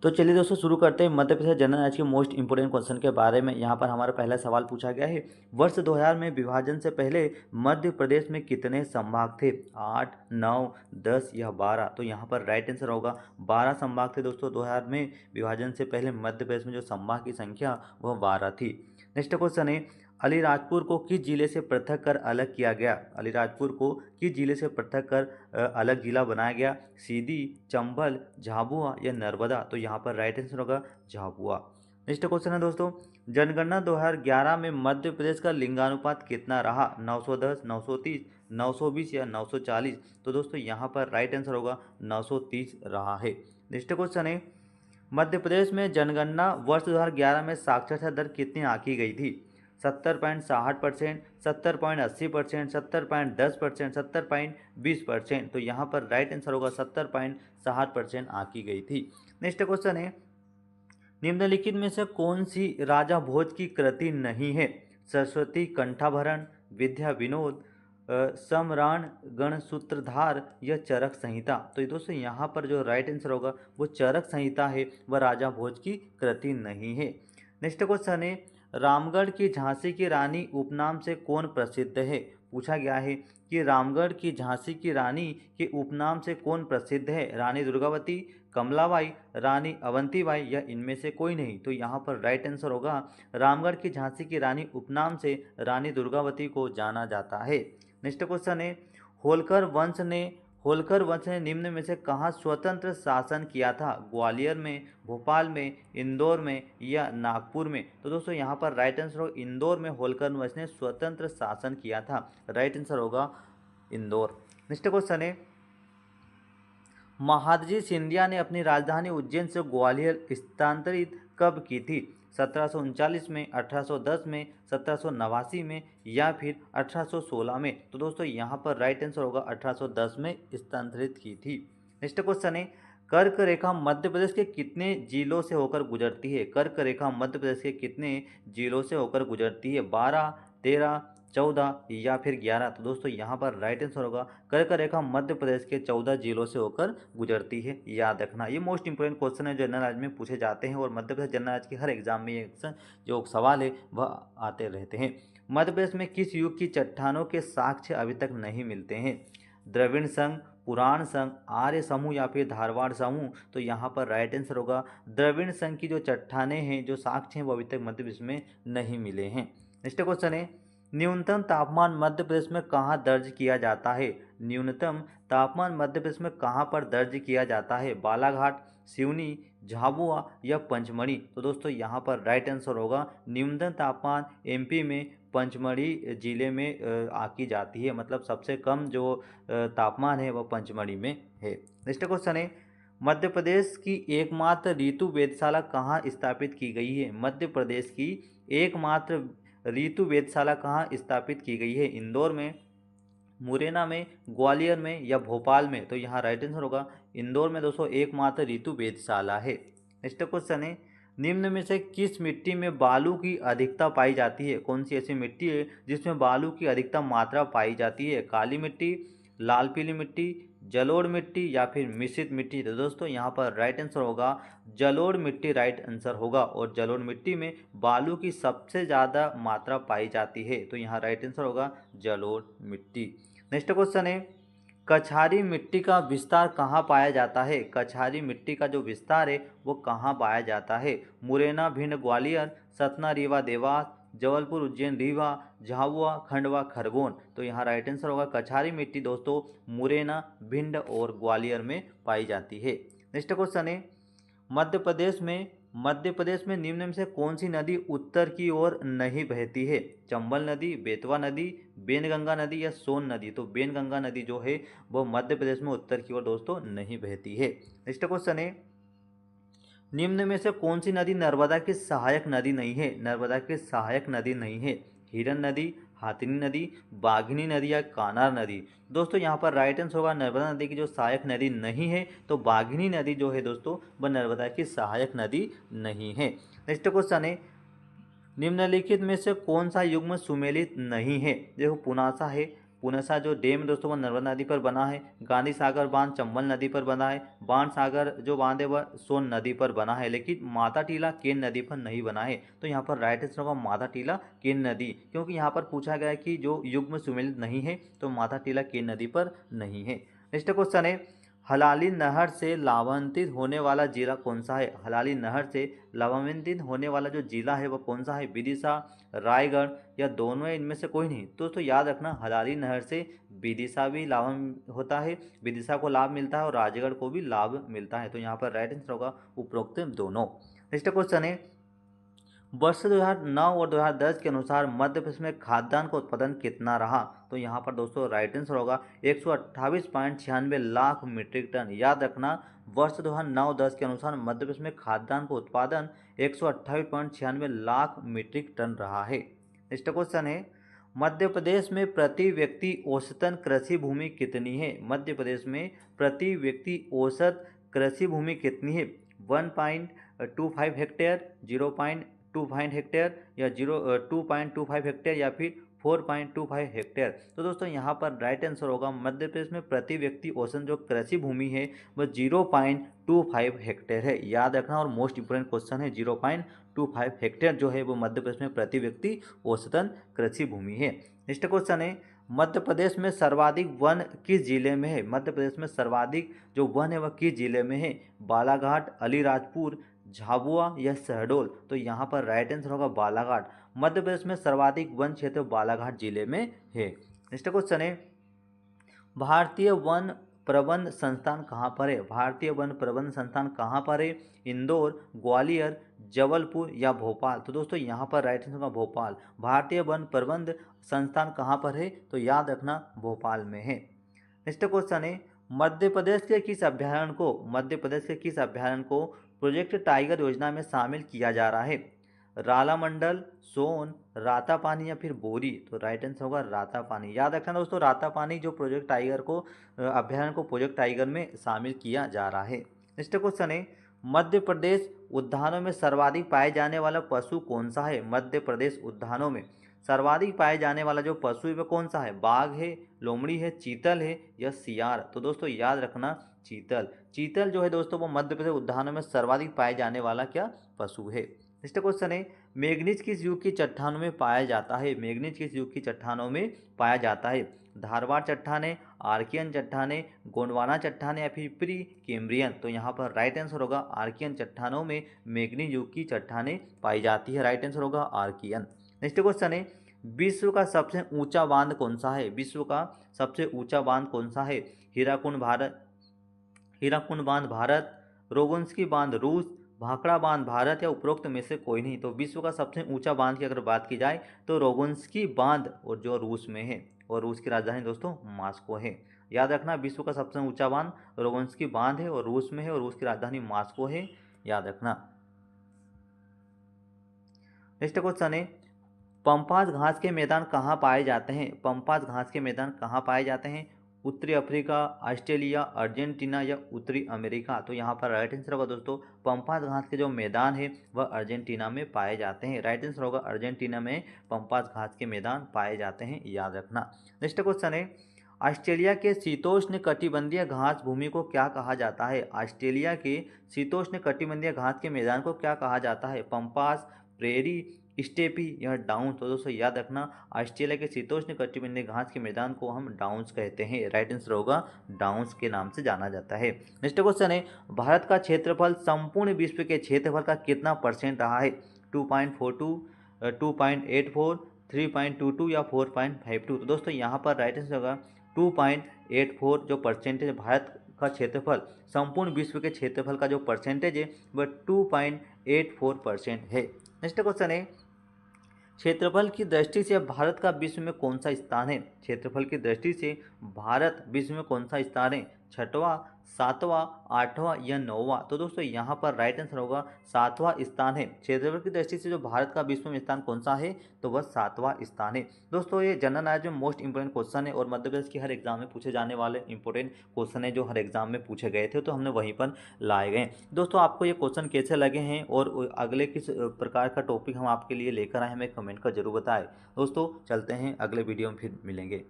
तो चलिए दोस्तों शुरू करते हैं मध्य प्रदेश जनरल नॉलेज के मोस्ट इंपोर्टेंट क्वेश्चन के बारे में। यहाँ पर हमारा पहला सवाल पूछा गया है, वर्ष 2000 में विभाजन से पहले मध्य प्रदेश में कितने संभाग थे? 8, 9, 10 या 12? तो यहाँ पर राइट आंसर होगा 12 संभाग थे दोस्तों। 2000 में विभाजन से पहले मध्य प्रदेश में जो संभाग की संख्या वह 12 थी। नेक्स्ट क्वेश्चन है, अलीराजपुर को किस जिले से पृथक कर अलग किया गया? अलीराजपुर को किस जिले से पृथक कर अलग जिला बनाया गया? सीधी, चंबल, झाबुआ या नर्मदा? तो यहाँ पर राइट आंसर होगा झाबुआ। नेक्स्ट क्वेश्चन है दोस्तों, जनगणना 2011 में मध्य प्रदेश का लिंगानुपात कितना रहा? 910, 930, 920 या 940? तो दोस्तों यहाँ पर राइट आंसर होगा 930 रहा है। नेक्स्ट क्वेश्चन है, मध्य प्रदेश में जनगणना वर्ष 2011 में साक्षरता दर कितनी आंकी गई थी? 70.60%, 70.80%, 70.10%, 70.20%? तो यहाँ पर राइट आंसर होगा 70.60% आंकी गई थी। नेक्स्ट क्वेश्चन है, निम्नलिखित में से कौन सी राजा भोज की कृति नहीं है? सरस्वती कंठाभरण, विद्या विनोद, समरान गणसूत्रधार या चरक संहिता? तो ये दोस्तों यहाँ पर जो राइट आंसर होगा वो चरक संहिता है, वह राजा भोज की कृति नहीं है। नेक्स्ट क्वेश्चन है, रामगढ़ की झांसी की रानी उपनाम से कौन प्रसिद्ध है? पूछा गया है कि रामगढ़ की झांसी की रानी के उपनाम से कौन प्रसिद्ध है? रानी दुर्गावती, कमलाबाई, रानी अवंतीबाई या इनमें से कोई नहीं? तो यहाँ पर राइट आंसर होगा रामगढ़ की झांसी की रानी उपनाम से रानी दुर्गावती को जाना जाता है। नेक्स्ट क्वेश्चन है, होलकर वंश ने निम्न में से कहाँ स्वतंत्र शासन किया था? ग्वालियर में, भोपाल में, इंदौर में या नागपुर में? तो दोस्तों यहाँ पर राइट आंसर होगा इंदौर में होलकर वंश ने स्वतंत्र शासन किया था। राइट आंसर होगा इंदौर। नेक्स्ट क्वेश्चन है, महादजी सिंधिया ने अपनी राजधानी उज्जैन से ग्वालियर स्थानांतरित कब की थी? 1739 में, 1810 में, 1789 में या फिर 1816 में? तो दोस्तों यहाँ पर राइट आंसर होगा 1810 में स्थानांतरित की थी। नेक्स्ट क्वेश्चन है, कर्क रेखा मध्य प्रदेश के कितने जिलों से होकर गुजरती है? कर्क रेखा मध्य प्रदेश के कितने जिलों से होकर गुजरती है? 12, 13, 14 या फिर 11? तो दोस्तों यहाँ पर राइट आंसर होगा कर्क रेखा मध्य प्रदेश के 14 जिलों से होकर गुजरती है। याद रखना, ये मोस्ट इंपोर्टेंट क्वेश्चन है, जनरल नॉलेज में पूछे जाते हैं और मध्य प्रदेश जनरल नॉलेज के हर एग्जाम में ये जो सवाल है वह आते रहते हैं। मध्य प्रदेश में किस युग की चट्टानों के साक्ष्य अभी तक नहीं मिलते हैं? द्रविड़ संघ, पुराण संघ, आर्य समूह या फिर धारवाड़ समूह? तो यहाँ पर राइट आंसर होगा द्रविड़ संघ की जो चट्टानें हैं, जो साक्ष्य हैं, वो अभी तक मध्य प्रदेश में नहीं मिले हैं। नेक्स्ट क्वेश्चन है, न्यूनतम तापमान मध्य प्रदेश में कहाँ दर्ज किया जाता है? न्यूनतम तापमान मध्य प्रदेश में कहाँ पर दर्ज किया जाता है? बालाघाट, सिवनी, झाबुआ या पंचमढ़ी? तो दोस्तों यहाँ पर राइट आंसर होगा न्यूनतम तापमान एमपी में पंचमढ़ी जिले में आकी जाती है, मतलब सबसे कम जो तापमान है वह पंचमढ़ी में है। नेक्स्ट क्वेश्चन है, मध्य प्रदेश की एकमात्र ऋतु वेधशाला कहाँ स्थापित की गई है? मध्य प्रदेश की एकमात्र ऋतु वेधशाला कहाँ स्थापित की गई है? इंदौर में, मुरैना में, ग्वालियर में या भोपाल में? तो यहाँ राइट आंसर होगा इंदौर में दोस्तों एकमात्र ऋतु वेधशाला है। नेक्स्ट क्वेश्चन है, निम्न में से किस मिट्टी में बालू की अधिकता पाई जाती है? कौन सी ऐसी मिट्टी है जिसमें बालू की अधिकतम मात्रा पाई जाती है? काली मिट्टी, लाल पीली मिट्टी, जलोढ़ मिट्टी या फिर मिश्रित मिट्टी? तो दोस्तों यहाँ पर राइट आंसर होगा जलोढ़ मिट्टी राइट आंसर होगा और जलोढ़ मिट्टी में बालू की सबसे ज़्यादा मात्रा पाई जाती है। तो यहाँ राइट आंसर होगा जलोढ़ मिट्टी। नेक्स्ट क्वेश्चन है, कछारी मिट्टी का विस्तार कहाँ पाया जाता है? कछारी मिट्टी का जो विस्तार है वो कहाँ पाया जाता है? मुरैना, भिंड, ग्वालियर, सतना, रीवा, देवास, जबलपुर, उज्जैन, रीवा, झाबुआ, खंडवा, खरगोन? तो यहाँ राइट आंसर होगा कछारी मिट्टी दोस्तों मुरैना, भिंड और ग्वालियर में पाई जाती है। नेक्स्ट क्वेश्चन है, मध्य प्रदेश में निम्न में से कौन सी नदी उत्तर की ओर नहीं बहती है? चंबल नदी, बेतवा नदी, बेनगंगा नदी या सोन नदी? तो बेनगंगा नदी जो है वो मध्य प्रदेश में उत्तर की ओर दोस्तों नहीं बहती है। नेक्स्ट क्वेश्चन है, निम्न में से कौन सी नदी नर्मदा की सहायक नदी नहीं है? नर्मदा की सहायक नदी नहीं है? हिरन नदी, हाथिनी नदी, बाघिनी नदी या कान्हार नदी? दोस्तों यहाँ पर राइट आंसर होगा नर्मदा नदी की जो सहायक नदी नहीं है, तो बाघिनी नदी जो है दोस्तों वह नर्मदा की सहायक नदी नहीं है। नेक्स्ट क्वेश्चन है, निम्नलिखित में से कौन सा युग्म सुमेलित नहीं है? देखो पुनासा है, पुनसा जो डैम है दोस्तों वो नर्मदा नदी पर बना है। गांधी सागर बांध चंबल नदी पर बना है। बाण सागर जो बांध है वह सोन नदी पर बना है, लेकिन माता टीला केन नदी पर नहीं बना है। तो यहाँ पर राइट आंसर होगा माता टीला केन नदी, क्योंकि यहाँ पर पूछा गया है कि जो युग्म सुमेलित नहीं है तो माता टीला केन नदी पर नहीं है। नेक्स्ट क्वेश्चन है, हलाली नहर से लाभान्वित होने वाला जिला कौन सा है? हलाली नहर से लाभान्वित होने वाला जो जिला है वह कौन सा है? विदिशा, रायगढ़ या दोनों है, इनमें से कोई नहीं। दोस्तों याद रखना, हलाली नहर से विदिशा भी लाभ होता है, विदिशा को लाभ मिलता है और राजगढ़ को भी लाभ मिलता है। तो यहाँ पर राइट आंसर होगा उपरोक्त दोनों। नेक्स्ट क्वेश्चन है, वर्ष 2009 और 2010 के अनुसार मध्य प्रदेश में खाद्यान्न का उत्पादन कितना रहा? तो यहाँ पर दोस्तों राइट आंसर होगा 128.96 लाख मीट्रिक टन। याद रखना, वर्ष 2009-10 के अनुसार मध्य प्रदेश में खाद्यान्न का उत्पादन 128.96 लाख मीट्रिक टन रहा है। नेक्स्ट क्वेश्चन है, मध्य प्रदेश में प्रति व्यक्ति औसतन कृषि भूमि कितनी है? मध्य प्रदेश में प्रति व्यक्ति औसत कृषि भूमि कितनी है? 1.25 हेक्टेयर, 0.25 हेक्टेयर या 2.25 हेक्टेयर या फिर 4.25 हेक्टेयर। तो दोस्तों यहाँ पर राइट आंसर होगा मध्य प्रदेश में प्रति व्यक्ति औसतन जो कृषि भूमि है वह 0.25 हेक्टेयर है। याद रखना, और मोस्ट इंपोर्टेंट क्वेश्चन है, 0.25 हेक्टेयर जो है वो मध्य प्रदेश में प्रति व्यक्ति औसतन कृषि भूमि है। नेक्स्ट क्वेश्चन है, मध्य प्रदेश में सर्वाधिक वन किस जिले में है? मध्य प्रदेश में सर्वाधिक जो वन है वह किस जिले में है? बालाघाट, अलीराजपुर, झाबुआ या शहडोल। तो यहाँ पर राइट आंसर होगा बालाघाट। मध्य प्रदेश में सर्वाधिक वन क्षेत्र बालाघाट जिले में है। नेक्स्ट क्वेश्चन है, भारतीय वन प्रबंध संस्थान कहाँ पर है? भारतीय वन प्रबंध संस्थान कहाँ पर है? इंदौर, ग्वालियर, जबलपुर या भोपाल। तो दोस्तों यहाँ पर राइट आंसर होगा भोपाल। भारतीय वन प्रबंध संस्थान कहाँ पर है? तो याद रखना भोपाल में है। नेक्स्ट क्वेश्चन है, मध्य प्रदेश के किस अभ्यारण्य को प्रोजेक्ट टाइगर योजना में शामिल किया जा रहा है? रालामंडल, सोन, रातापानी या फिर बोरी। तो राइट आंसर होगा रातापानी। याद रखना दोस्तों, रातापानी जो प्रोजेक्ट टाइगर को अभ्यारण्य को प्रोजेक्ट टाइगर में शामिल किया जा रहा है। नेक्स्ट क्वेश्चन है, मध्य प्रदेश उद्यानों में सर्वाधिक पाए जाने वाला पशु कौन सा है? मध्य प्रदेश उद्यानों में सर्वाधिक पाए जाने वाला जो पशु है वह कौन सा है? बाघ है, लोमड़ी है, चीतल है या सियार। तो दोस्तों याद रखना चीतल। चीतल जो है दोस्तों वो मध्य प्रदेश उद्यानों में सर्वाधिक पाए जाने वाला क्या पशु है। नेक्स्ट क्वेश्चन है, मैग्नीज किस युग की चट्टानों में पाया जाता है? मैग्नीज किस युग की चट्टानों में पाया जाता है? धारवाड़ चट्टाने, आर्कियन चट्टाने, गोंडवाना चट्टाने या फिर प्री कैम्ब्रियन। तो यहाँ पर राइट आंसर होगा आर्कियन चट्टानों में मैग्नीज युग की चट्टाने पाई जाती है। राइट आंसर होगा आर्कियन। नेक्स्ट क्वेश्चन है, विश्व का सबसे ऊंचा बांध कौन सा है? विश्व का सबसे ऊंचा बांध कौन सा है? हीराकुंड बांध भारत, रोगुंस्की बांध रूस, भाखड़ा बांध भारत या उपरोक्त में से कोई नहीं। तो विश्व का सबसे ऊंचा बांध की अगर बात की जाए तो रोगुंस्की बांध, और जो रूस में है, और रूस की राजधानी दोस्तों मॉस्को है। याद रखना, विश्व का सबसे ऊंचा बांध रोगुंस्की बांध है और रूस में है और रूस की राजधानी मॉस्को है। याद रखना। नेक्स्ट क्वेश्चन है, पंपास घास के मैदान कहाँ पाए जाते हैं? पंपास घास के मैदान कहाँ पाए जाते हैं? उत्तरी अफ्रीका, ऑस्ट्रेलिया, अर्जेंटीना या उत्तरी अमेरिका। तो यहाँ पर राइट आंसर होगा दोस्तों पंपास घास के जो मैदान है वह अर्जेंटीना में पाए जाते हैं। राइट आंसर होगा अर्जेंटीना में पंपास घास के मैदान पाए जाते हैं। याद रखना। नेक्स्ट क्वेश्चन है, ऑस्ट्रेलिया के शीतोष्ण कटिबंधीय घास भूमि को क्या कहा जाता है? ऑस्ट्रेलिया के शीतोष्ण कटिबंधीय घास के मैदान को क्या कहा जाता है? पंपास, प्रेरी, स्टेपी या डाउन। तो दोस्तों याद रखना, ऑस्ट्रेलिया के शीतोष्ण कटिबंधीय घास के मैदान को हम डाउन्स कहते हैं। राइट आंसर होगा डाउन्स के नाम से जाना जाता है। नेक्स्ट क्वेश्चन है, भारत का क्षेत्रफल संपूर्ण विश्व के क्षेत्रफल का कितना % रहा है? 2.42, 2.84, 3.22 या 4.52। तो दोस्तों यहाँ पर राइट आंसर होगा 2.84 जो परसेंटेज भारत का क्षेत्रफल संपूर्ण विश्व के क्षेत्रफल का जो परसेंटेज है वह 2.84% है। नेक्स्ट क्वेश्चन है, क्षेत्रफल की दृष्टि से भारत का विश्व में कौन सा स्थान है? क्षेत्रफल की दृष्टि से भारत विश्व में कौन सा स्थान है? 6वां, 7वां, 8वां या 9वां। तो दोस्तों यहाँ पर राइट आंसर होगा 7वां स्थान है। क्षेत्रफल की दृष्टि से जो भारत का विश्व में स्थान कौन सा है? तो वह 7वां स्थान है। दोस्तों ये जनरल नॉलेज में मोस्ट इंपोर्टेंट क्वेश्चन है और मध्य प्रदेश के हर एग्जाम में पूछे जाने वाले इंपॉर्टेंट क्वेश्चन है जो हर एग्जाम में पूछे गए थे, तो हमने वहीं पर लाए गए। दोस्तों आपको ये क्वेश्चन कैसे लगे हैं और अगले किस प्रकार का टॉपिक हम आपके लिए लेकर आए हमें कमेंट कर जरूर बताएं। दोस्तों चलते हैं, अगले वीडियो में फिर मिलेंगे।